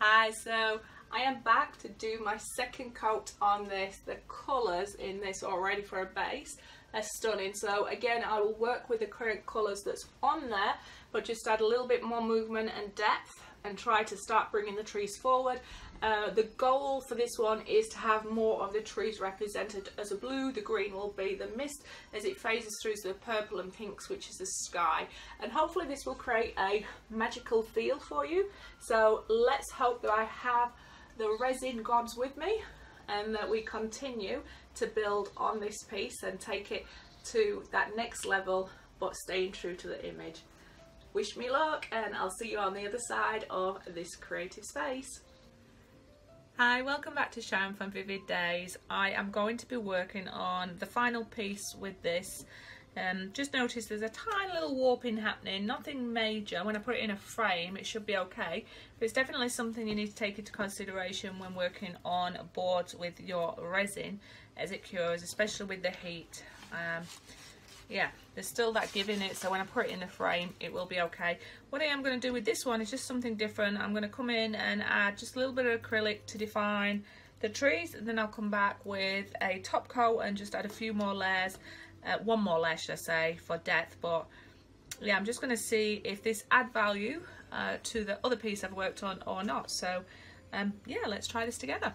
Hi, so I am back to do my second coat on this. The colours in this already for a base are stunning. So again, I will work with the current colours that's on there, but just add a little bit more movement and depth and try to start bringing the trees forward. The goal for this one is to have more of the trees represented as a blue. The green will be the mist as it phases through to the purple and pinks, which is the sky. And hopefully this will create a magical feel for you. So let's hope that I have the resin gods with me and that we continue to build on this piece and take it to that next level, but staying true to the image. Wish me luck, and I'll see you on the other side of this creative space. Hi, welcome back to Shine from Vivid Days. I am going to be working on the final piece with this. Just notice there's a tiny little warping happening, nothing major. When I put it in a frame it should be okay, but it's definitely something you need to take into consideration when working on boards with your resin as it cures, especially with the heat. Yeah, there's still that give in it, so when I put it in the frame it will be okay. What I am going to do with this one is just something different. I'm going to come in and add just a little bit of acrylic to define the trees, and then I'll come back with a top coat and just add a few more layers, one more layer should I say, for depth. But yeah, I'm just going to see if this add value to the other piece I've worked on or not. So yeah, let's try this together.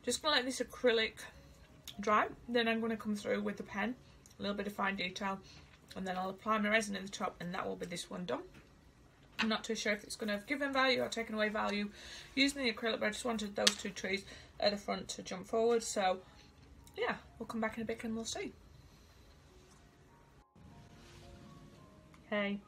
Just gonna let this acrylic dry, then I'm gonna come through with the pen, a little bit of fine detail, and then I'll apply my resin in the top, and that will be this one done. I'm not too sure if it's going to have given value or taken away value using the acrylic, but I just wanted those two trees at the front to jump forward. So yeah, we'll come back in a bit and we'll see. Hey,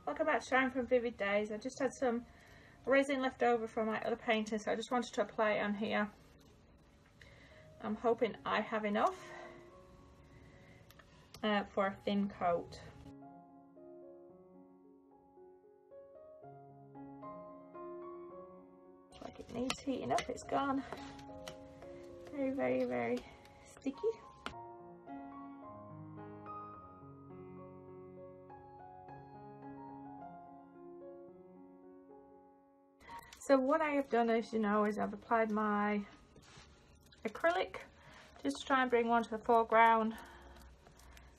welcome back to Shine from Vivid Days. I just had some resin left over from my other painting, so I just wanted to apply it on here. I'm hoping I have enough for a thin coat. Like it needs heating up, it's gone very, very, very sticky. So what I have done, as you know, is I've applied my acrylic just to try and bring one to the foreground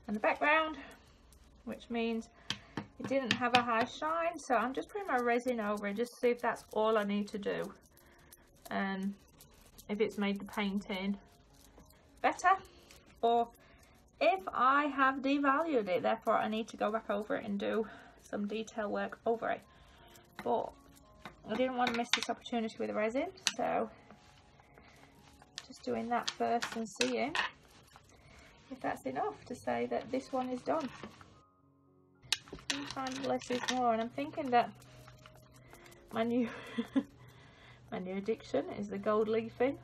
and the background, which means it didn't have a high shine, so I'm just putting my resin over it just to see if that's all I need to do, and if it's made the painting better, or if I have devalued it, therefore I need to go back over it and do some detail work over it. But I didn't want to miss this opportunity with the resin, so just doing that first and seeing if that's enough to say that this one is done. Sometimes less is more, and I'm thinking that my new my new addiction is the gold leafing.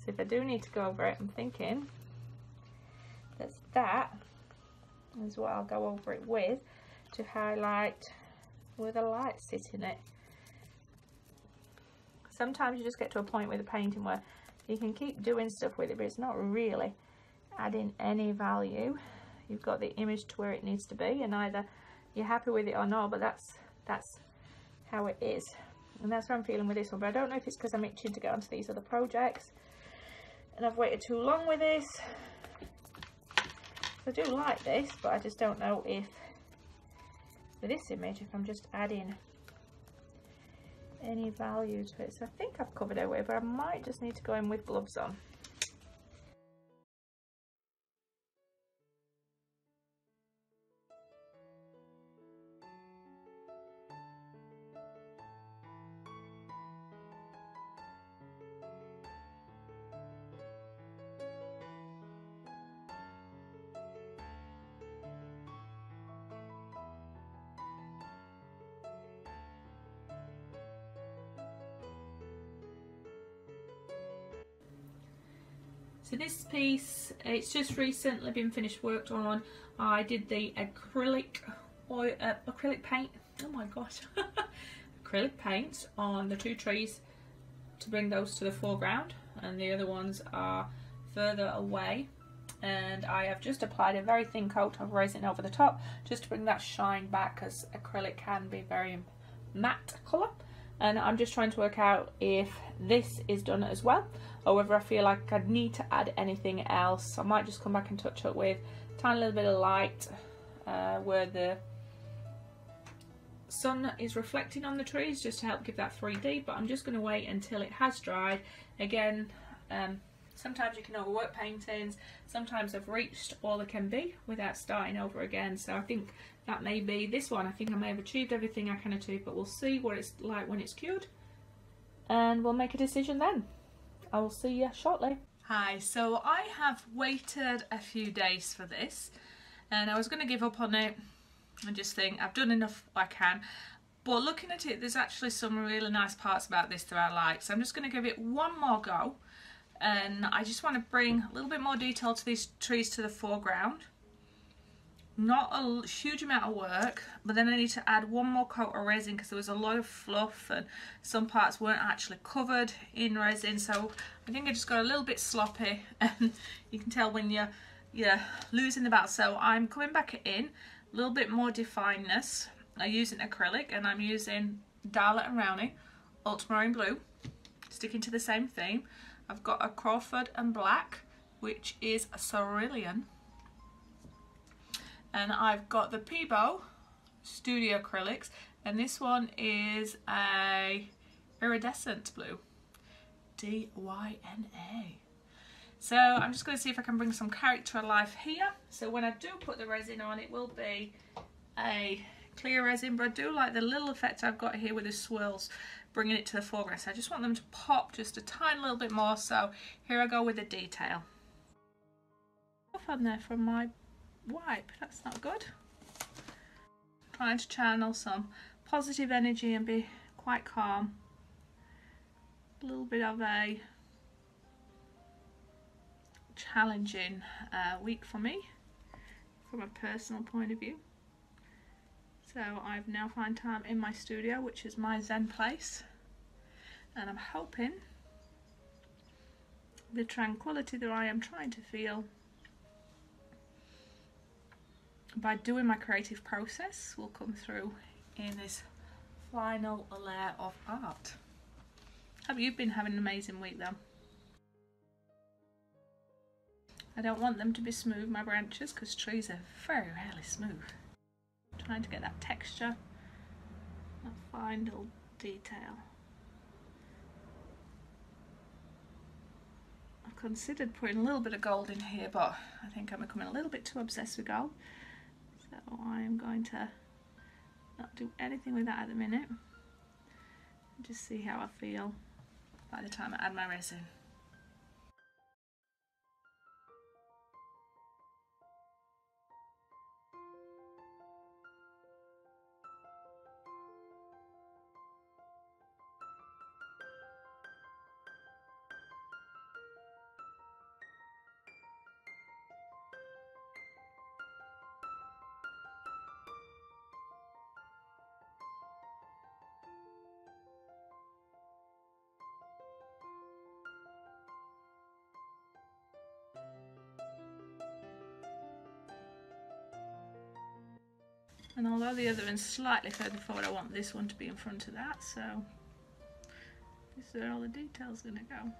So if I do need to go over it, I'm thinking that is what I'll go over it with, to highlight where the light sit in it. Sometimes you just get to a point with a painting where you can keep doing stuff with it, but it's not really adding any value. You've got the image to where it needs to be, and either you're happy with it or not, but that's how it is. And that's what I'm feeling with this one. But I don't know if it's because I'm itching to get onto these other projects and I've waited too long with this. I do like this, but I just don't know if with this image, if I'm just adding any value to it. So I think I've covered it away, but I might just need to go in with gloves on. So this piece, it's just recently been finished, worked on. I did the acrylic paint, oh my gosh, acrylic paint on the two trees to bring those to the foreground, and the other ones are further away. And I have just applied a very thin coat of resin over the top just to bring that shine back, because acrylic can be very matte colour. And I'm just trying to work out if this is done as well, or whether I feel like I need to add anything else. I might just come back and touch up with a tiny little bit of light where the sun is reflecting on the trees, just to help give that 3D. But I'm just going to wait until it has dried. Again, sometimes you can overwork paintings, sometimes I've reached all I can be without starting over again. So I think that may be this one. I think I may have achieved everything I can achieve, but we'll see what it's like when it's cured, and we'll make a decision then. I will see you shortly. Hi, so I have waited a few days for this, and I was going to give up on it and just think I've done enough I can. But looking at it, there's actually some really nice parts about this that I like. So I'm just going to give it one more go. And I just want to bring a little bit more detail to these trees to the foreground. Not a huge amount of work, but then I need to add one more coat of resin because there was a lot of fluff and some parts weren't actually covered in resin. So I think I just got a little bit sloppy, and you can tell when you're losing the battle. So I'm coming back in a little bit more definedness. I'm using acrylic, and I'm using Darla and Rowney Ultramarine Blue, sticking to the same theme. I've got a Crawford and Black, which is a Cerulean. And I've got the Peebo Studio Acrylics, and this one is a iridescent blue. D-Y-N-A. So I'm just going to see if I can bring some character alive here. So when I do put the resin on, it will be a clear resin, but I do like the little effect I've got here with the swirls, bringing it to the foreground. So I just want them to pop just a tiny little bit more. So here I go with the detail. Off on there from my wipe, that's not good. Trying to channel some positive energy and be quite calm. A little bit of a challenging week for me from a personal point of view. So I've now found time in my studio, which is my zen place, and I'm hoping the tranquility that I am trying to feel by doing my creative process will come through in this final layer of art. Hope you've been having an amazing week though. I don't want them to be smooth, my branches, because trees are very rarely smooth. I'm trying to get that texture, that fine little detail. I've considered putting a little bit of gold in here, but I think I'm becoming a little bit too obsessed with gold. So I am going to not do anything with that at the minute. Just see how I feel by the time I add my resin. And although the other one's slightly further forward, I want this one to be in front of that, so this is where all the details are going to go.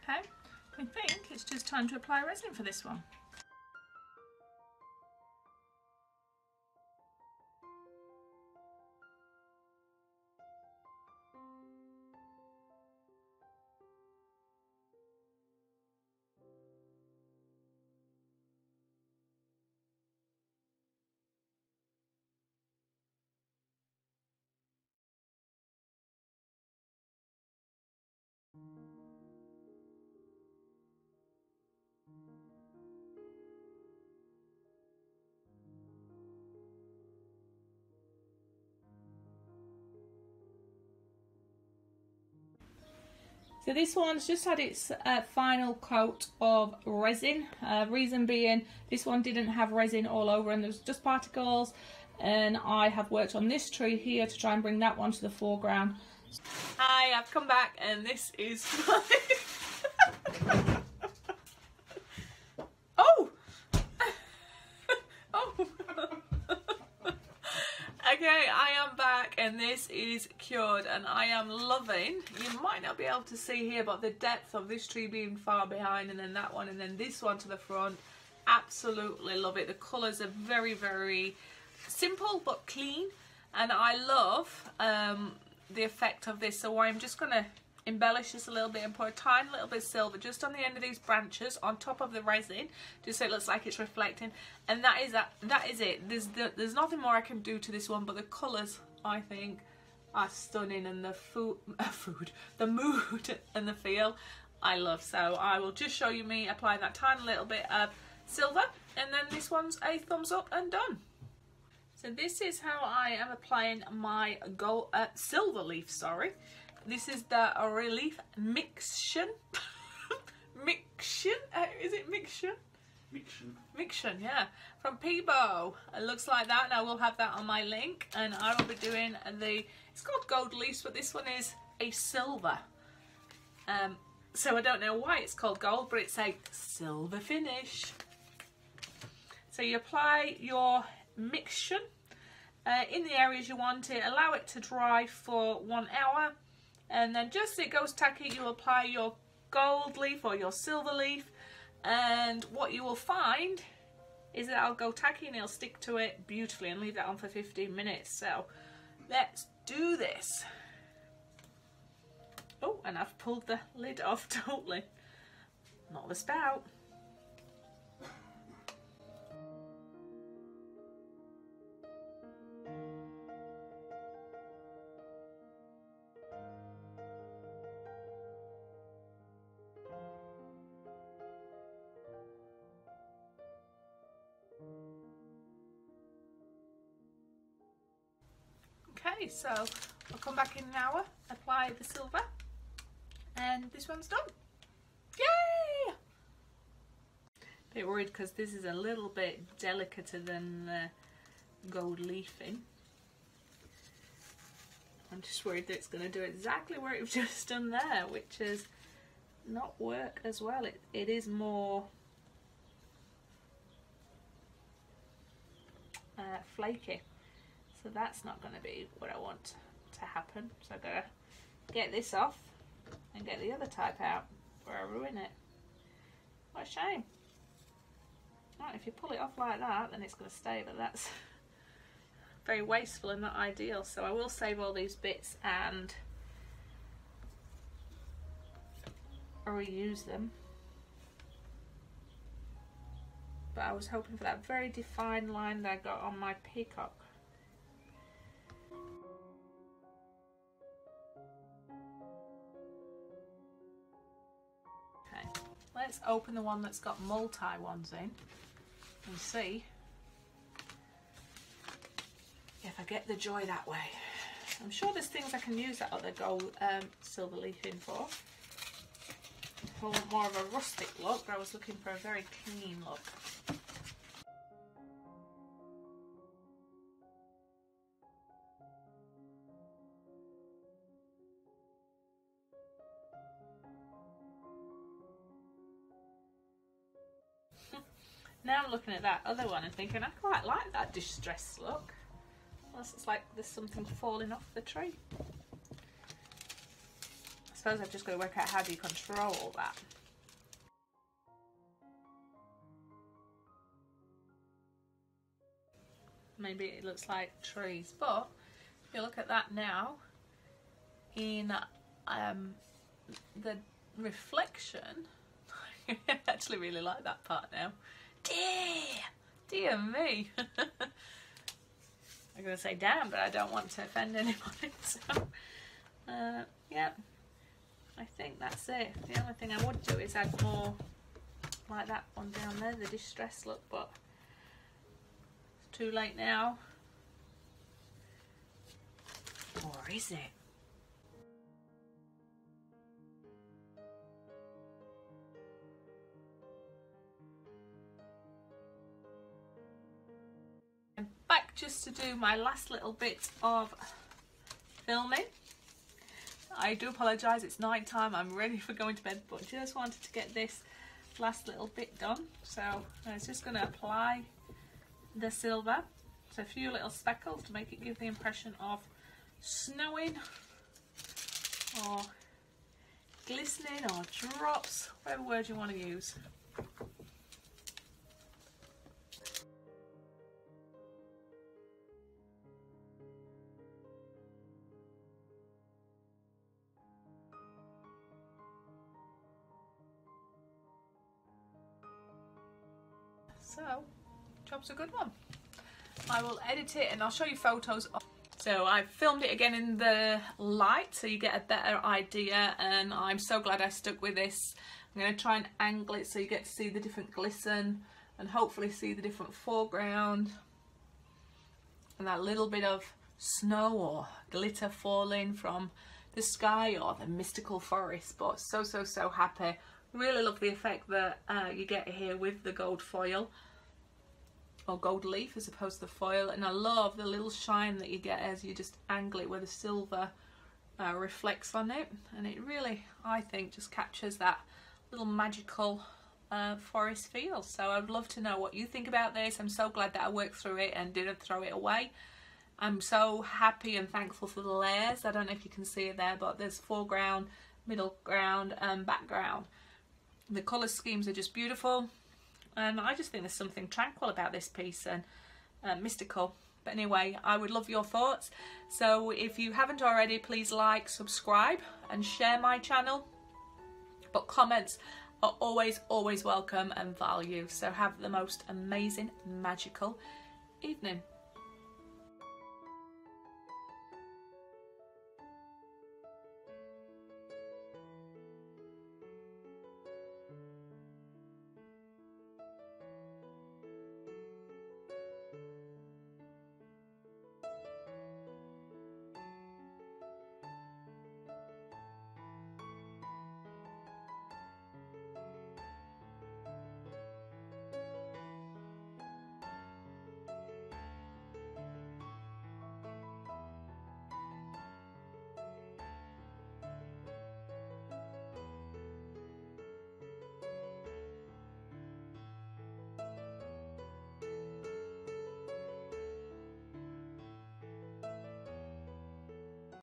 Okay, I think it's just time to apply resin for this one. So this one's just had its final coat of resin. Reason being, this one didn't have resin all over and there was just particles. And I have worked on this tree here to try and bring that one to the foreground. Hi, I've come back and this is oh! Oh! Okay, I am back and this is cured and I am loving, you might not be able to see here, but the depth of this tree being far behind and then that one and then this one to the front. Absolutely love it. The colours are very, very simple but clean and I love the effect of this. So I'm just going to embellish this a little bit and put a tiny little bit of silver just on the end of these branches on top of the resin, just so it looks like it's reflecting. And that is it. There's nothing more I can do to this one, but the colours, I think, are stunning, and the the mood and the feel I love. So I will just show you me applying that tiny little bit of silver, and then this one's a thumbs up and done. So this is how I am applying my silver leaf, sorry. This is the Relief Mixion. Mixion? Is it Mixion? Mixion, yeah. From Peebo. It looks like that, and I will have that on my link. And I will be doing it's called gold leaves, but this one is a silver. So I don't know why it's called gold, but it's a silver finish. So you apply your Mixion in the areas you want it, allow it to dry for 1 hour, and then just as it goes tacky, you apply your gold leaf or your silver leaf, and what you will find is that it'll go tacky and it'll stick to it beautifully, and leave that on for 15 minutes. So let's do this. Oh, and I've pulled the lid off totally, not the spout. Okay, so I'll come back in an hour, apply the silver, and this one's done. Yay! Bit worried because this is a little bit delicater than gold leafing. I'm just worried that it's going to do exactly what it's just done there, which is not work as well. It is more flaky. So that's not going to be what I want to happen. So I've got to get this off and get the other type out before I ruin it. What a shame. Right, if you pull it off like that, then it's going to stay, but that's very wasteful and not ideal. So I will save all these bits and reuse them. But I was hoping for that very defined line that I got on my peacock. Let's open the one that's got multi ones in and see if I get the joy that way. I'm sure there's things I can use that other gold silver leaf in for. I want more of a rustic look, but I was looking for a very clean look. Now I'm looking at that other one and thinking I quite like that distressed look. Unless it's like there's something falling off the tree. I suppose I've just got to work out how do you control that. Maybe it looks like trees, but if you look at that now in the reflection, I actually really like that part now. Dear me. I'm going to say damn, but I don't want to offend anybody. So, yeah, I think that's it. The only thing I would do is add more like that one down there, the distressed look, but it's too late now. Or is it? Back just to do my last little bit of filming. I do apologise, it's night time, I'm ready for going to bed, but just wanted to get this last little bit done. So I was just going to apply the silver, so a few little speckles to make it give the impression of snowing or glistening or drops, whatever word you want to use. So, job's a good one. I will edit it and I'll show you photos. So I filmed it again in the light so you get a better idea, and I'm so glad I stuck with this. I'm going to try and angle it so you get to see the different glisten and hopefully see the different foreground and that little bit of snow or glitter falling from the sky or the mystical forest. But so happy. Really love the effect that you get here with the gold foil, or gold leaf as opposed to the foil, and I love the little shine that you get as you just angle it where the silver reflects on it, and it really, I think, just captures that little magical forest feel. So I'd love to know what you think about this. I'm so glad that I worked through it and didn't throw it away. I'm so happy and thankful for the layers. I don't know if you can see it there, but there's foreground, middle ground and background. The colour schemes are just beautiful, and I just think there's something tranquil about this piece and mystical. But anyway, I would love your thoughts. So if you haven't already, please like, subscribe and share my channel. But comments are always welcome and value. So have the most amazing, magical evening.